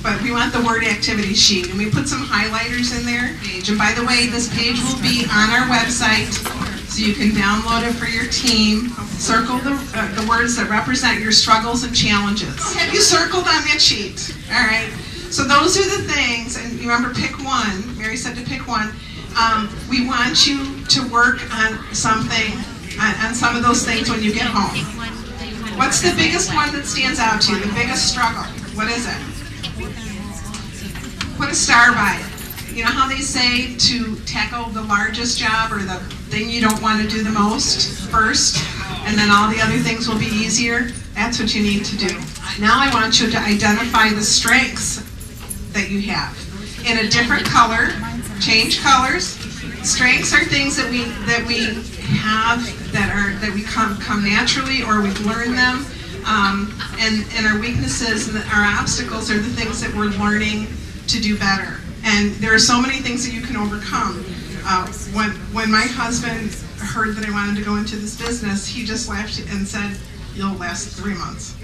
But we want the word activity sheet, and we put some highlighters in there. And by the way, this page will be on our website, so you can download it for your team. Circle the words that represent your struggles and challenges. Have you circled on that sheet? All right. So those are the things, and you remember, pick one. Mary said to pick one. We want you to work on something, on some of those things when you get home. What's the biggest one that stands out to you? The biggest struggle? What is it? Put a star by it. You know how they say to tackle the largest job or the thing you don't want to do the most first, and then all the other things will be easier? That's what you need to do. Now I want you to identify the strengths that you have in a different color. Change colors. Strengths are things that we have that we come naturally, or we've learned them. And our weaknesses and our obstacles are the things that we're learning to do better. And there are so many things that you can overcome. When my husband heard that I wanted to go into this business, he just laughed and said, "You'll last 3 months."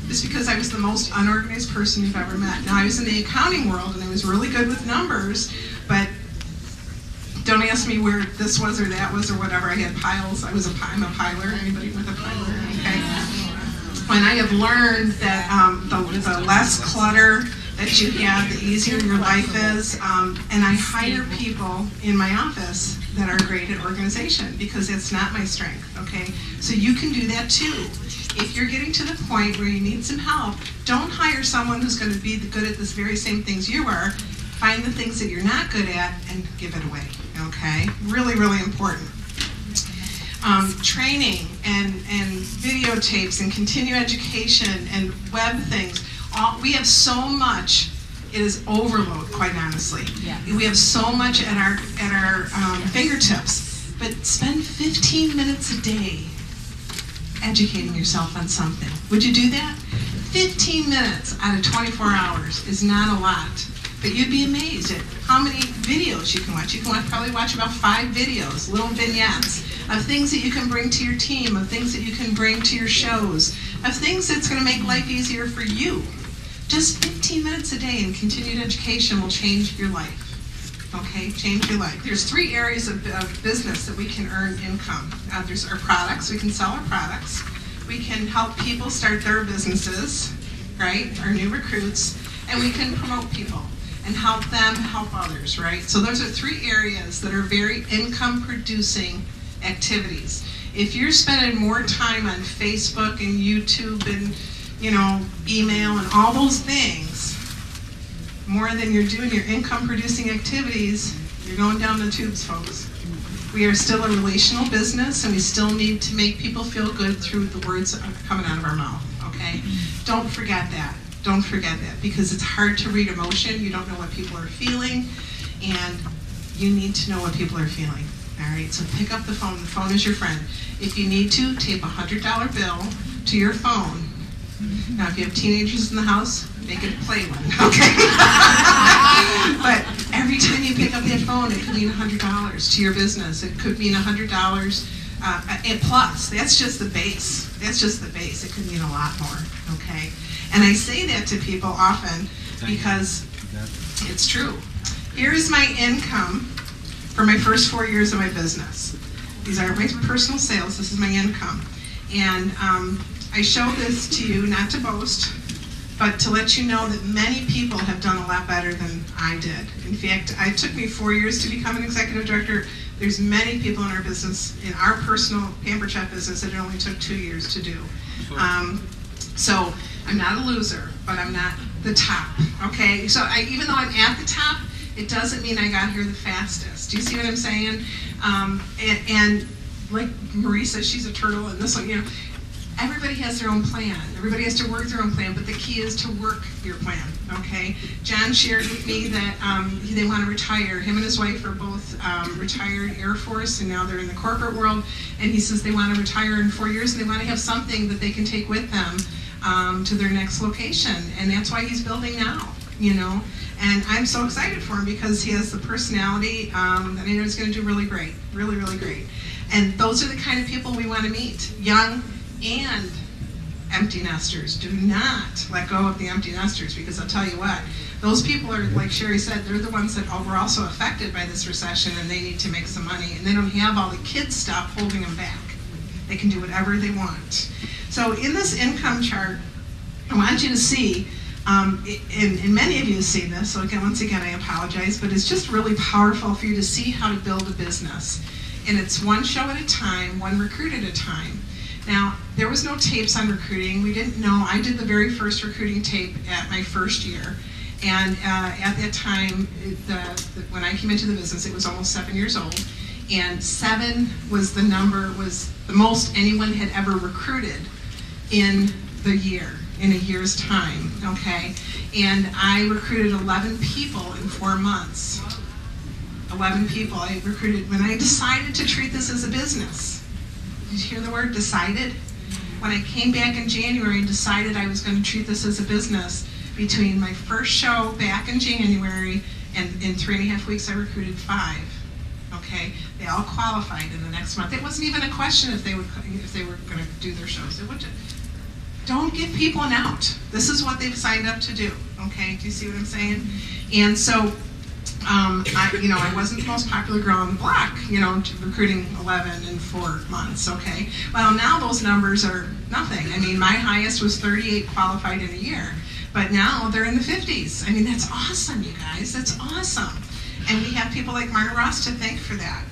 Just because I was the most unorganized person you've ever met. Now, I was in the accounting world and I was really good with numbers, but don't ask me where this was or that was or whatever. I had piles. I'm a piler. Anybody with a piler? Okay. And I have learned that the less clutter that you have, the easier your life is. And I hire people in my office that are great at organization because it's not my strength, okay? So you can do that too. If you're getting to the point where you need some help, don't hire someone who's going to be good at this very same things you are. Find the things that you're not good at and give it away, okay? Really, really important. Training and videotapes and continuing education and web things. We have so much. It is overload, quite honestly. Yeah. We have so much at our fingertips. But spend 15 minutes a day educating yourself on something. Would you do that? 15 minutes out of 24 hours is not a lot. But you'd be amazed at how many videos you can watch. You can probably watch about 5 videos, little vignettes, of things that you can bring to your team, of things that you can bring to your shows, of things that's going to make life easier for you. Just 15 minutes a day in continued education will change your life. Okay, change your life. There's 3 areas of business that we can earn income. There's our products. We can sell our products. We can help people start their businesses, right? Our new recruits. And we can promote people and help them help others, right? So those are 3 areas that are very income-producing activities. If you're spending more time on Facebook and YouTube and email and all those things, more than you're doing your income-producing activities, you're going down the tubes, folks. We are still a relational business, and we still need to make people feel good through the words coming out of our mouth, okay? Don't forget that. Don't forget that, because it's hard to read emotion. You don't know what people are feeling, and you need to know what people are feeling. All right, so pick up the phone. The phone is your friend. If you need to, tape a $100 bill to your phone. Now, if you have teenagers in the house, make it play one, okay? But every time you pick up that phone, it could mean $100 to your business. It could mean $100 and plus. That's just the base. That's just the base. It could mean a lot more, okay? And I say that to people often because it's true. Here is my income for my first 4 years of my business. These are my personal sales. This is my income. And I show this to you, not to boast, but to let you know that many people have done a lot better than I did. In fact, it took me 4 years to become an executive director. There's many people in our business, in our personal Pamper Chef business, that it only took 2 years to do. So I'm not a loser, but I'm not the top, okay? So even though I'm at the top, it doesn't mean I got here the fastest. Do you see what I'm saying? And like Marie says, she's a turtle, and this one, everybody has their own plan. Everybody has to work their own plan, but the key is to work your plan, okay? John shared with me that they want to retire. Him and his wife are both retired Air Force, and now they're in the corporate world, and he says they want to retire in 4 years, and they want to have something that they can take with them to their next location, and that's why he's building now, And I'm so excited for him because he has the personality that I know he's going to do really great, really, really great. And those are the kind of people we want to meet, young and empty nesters. Do not let go of the empty nesters, because I'll tell you what, those people are, like Sherry said, they're the ones that were also affected by this recession, and they need to make some money, and they don't have all the kids stuff holding them back. They can do whatever they want. So in this income chart, I want you to see, and many of you have seen this, so again, once again, I apologize, but it's just really powerful for you to see how to build a business. And it's one show at a time, one recruit at a time. Now, there was no tapes on recruiting. We didn't know. I did the very first recruiting tape at my first year. And at that time, when I came into the business, it was almost 7 years old. And 7 was the number, was the most anyone had ever recruited in the year, in a year's time, okay? And I recruited 11 people in 4 months. 11 people I recruited when I decided to treat this as a business. Did you hear the word decided? When I came back in January and decided I was going to treat this as a business, between my first show back in January and in 3.5 weeks I recruited 5. Okay, they all qualified in the next month. It wasn't even a question if they were going to do their shows. Don't give people an out. This is what they've signed up to do. Okay, do you see what I'm saying? And so, I wasn't the most popular girl on the block, recruiting 11 in 4 months, okay? Well, now those numbers are nothing. I mean, my highest was 38 qualified in a year, but now they're in the 50s. I mean, that's awesome, you guys. That's awesome. And we have people like Marta Ross to thank for that.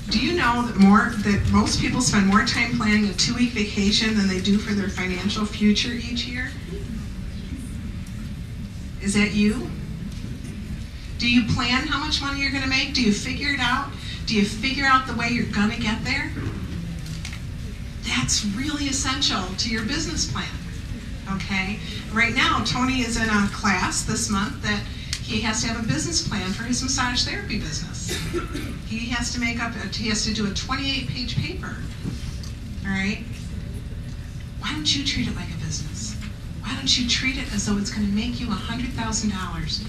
Do you know that most people spend more time planning a 2-week vacation than they do for their financial future each year? Is that you? Do you plan how much money you're going to make? Do you figure it out? Do you figure out the way you're going to get there? That's really essential to your business plan, okay? Right now, Tony is in a class this month that he has to have a business plan for his massage therapy business. He has to he has to do a 28-page paper, all right? Why don't you treat it like a business? Why don't you treat it as though it's going to make you $100,000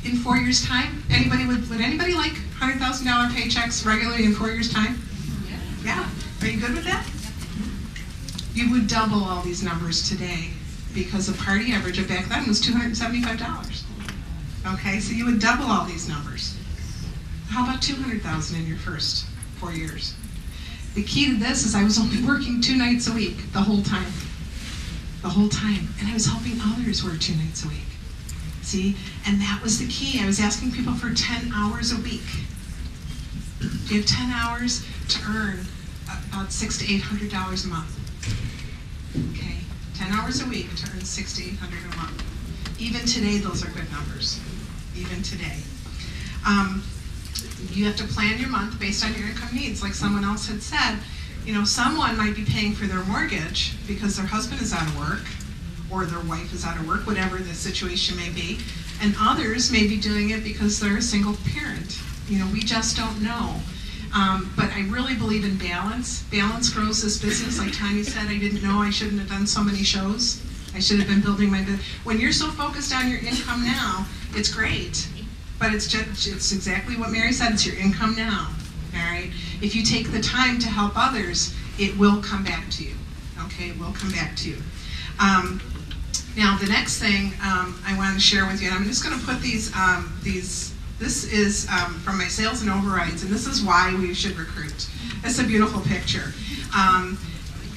in 4 years' time? Would anybody like $100,000 paychecks regularly in 4 years' time? Yeah. Are you good with that? You would double all these numbers today because the party average of back then was $275. Okay, so you would double all these numbers. How about $200,000 in your first 4 years? The key to this is I was only working 2 nights a week the whole time. The whole time. And I was helping others work 2 nights a week. See? And that was the key. I was asking people for 10 hours a week. Do you have 10 hours to earn about $600 to $800 a month? Okay? 10 hours a week to earn $600 to $800 a month. Even today, those are good numbers. Even today. You have to plan your month based on your income needs. Like someone else had said, someone might be paying for their mortgage because their husband is out of work or their wife is out of work, whatever the situation may be. And others may be doing it because they're a single parent. We just don't know. But I really believe in balance. Balance grows this business. Like Tanya said, I didn't know I shouldn't have done so many shows. I should have been building my business. When you're so focused on your income now, it's great. But it's exactly what Mary said. It's your income now. All right? If you take the time to help others, it will come back to you. Okay? It will come back to you. Now, the next thing I want to share with you, and I'm just going to put these, this is from my sales and overrides, and this is why we should recruit. It's a beautiful picture.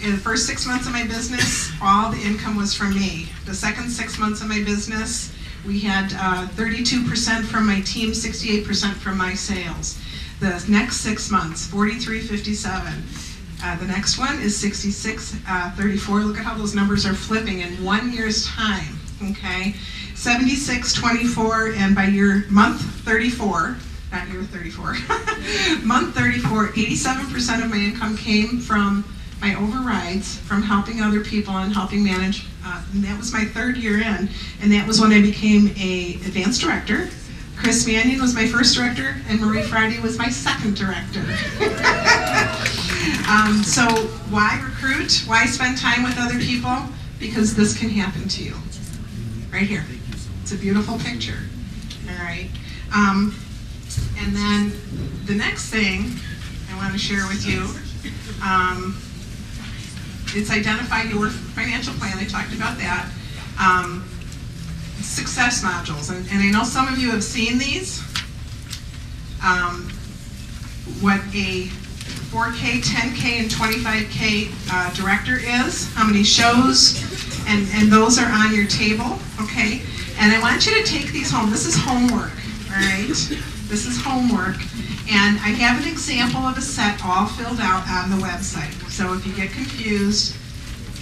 In the first 6 months of my business, all the income was from me. The second 6 months of my business, we had 32% from my team, 68% from my sales. The next 6 months, 43-57. The next one is 66-34. Look at how those numbers are flipping in 1 year's time. Okay, 76-24, and by year month 34, not year 34, month 34, 87% of my income came from my overrides, from helping other people and helping manage. And that was my 3rd year in, and that was when I became a advanced director. Chris Mannion was my first director, and Marie Friday was my 2nd director. So why recruit? Why spend time with other people? Because this can happen to you. Right here. It's a beautiful picture. All right. And then the next thing I want to share with you, it's identified your financial plan. I talked about that. Success modules, and I know some of you have seen these. What a 4K, 10K, and 25K director is, how many shows, and those are on your table, okay? And I want you to take these home. This is homework, all right? This is homework. And I have an example of a set all filled out on the website. So if you get confused,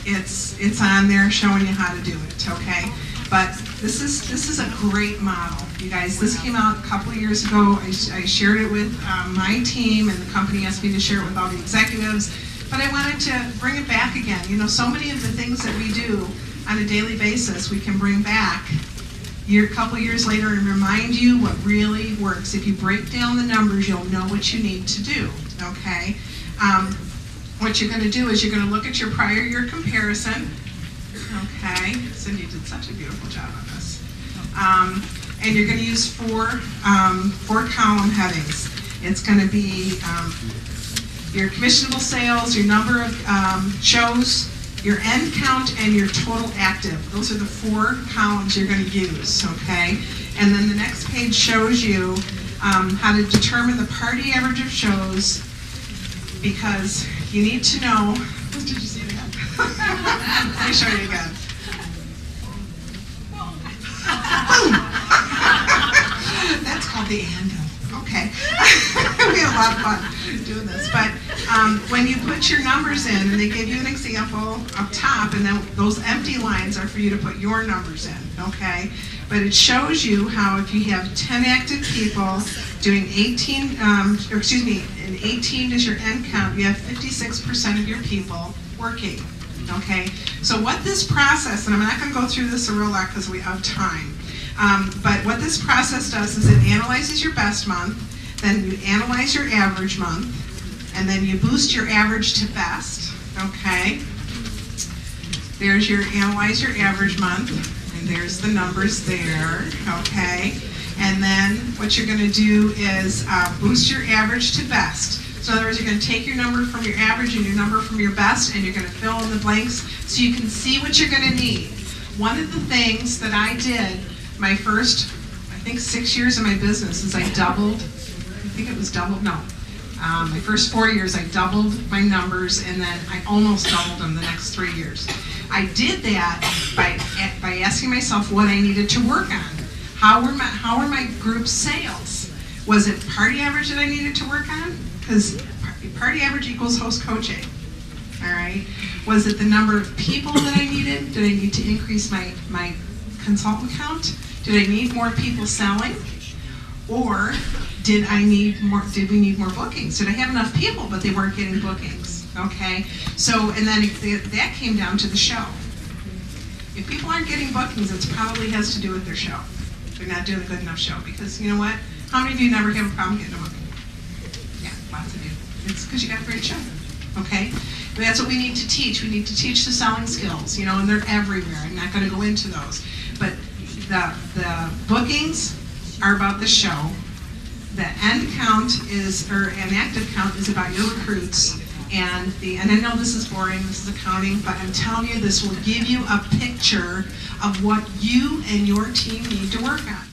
it's on there showing you how to do it, okay? But this is a great model, you guys. This came out a couple of years ago. I shared it with my team, and the company asked me to share it with all the executives. But I wanted to bring it back again. You know, so many of the things that we do on a daily basis, we can bring back a couple years later and remind you what really works. If you break down the numbers, you'll know what you need to do, okay? What you're going to do is you're going to look at your prior year comparison, okay? Cindy did such a beautiful job on this. And you're going to use four column headings. It's going to be your commissionable sales, your number of shows, your end count, and your total active. Those are the 4 columns you're going to use, okay? And then the next page shows you how to determine the party average of shows, because you need to know. Did you see that? Let me show you again. That's called the handle. Okay. We had a lot of fun doing this. But when you put your numbers in, and they give you an example up top, and then those empty lines are for you to put your numbers in, okay? But it shows you how if you have 10 active people doing 18, or excuse me, and 18 is your end count, you have 56% of your people working, okay? So what this process, and I'm not going to go through this a real lot because we have time, but what this process does is it analyzes your best month, then you analyze your average month, and then you boost your average to best, okay? There's your analyze your average month, and there's the numbers there, okay? And then what you're going to do is boost your average to best. So in other words, you're going to take your number from your average and your number from your best, and you're going to fill in the blanks so you can see what you're going to need. One of the things that I did my first, I think 6 years of my business is I doubled, I think it was doubled, no. My first 4 years I doubled my numbers, and then I almost doubled them the next 3 years. I did that by asking myself what I needed to work on. How were my group sales? Was it party average that I needed to work on? Because party average equals host coaching. All right. Was it the number of people that I needed? Did I need to increase my consultant count? Did I need more people selling? Or did we need more bookings? Did I have enough people but they weren't getting bookings? Okay. So, and then that came down to the show. If people aren't getting bookings, it probably has to do with their show. They're not doing a good enough show, because you know what? How many of you never have a problem getting a booking? Yeah, lots of you. It's because you got a great show, okay? And that's what we need to teach. We need to teach the selling skills, you know, and they're everywhere. I'm not going to go into those. But the bookings are about the show. The end count is, or an active count is about your recruits. And I know this is boring, this is accounting, but I'm telling you, this will give you a picture of what you and your team need to work on.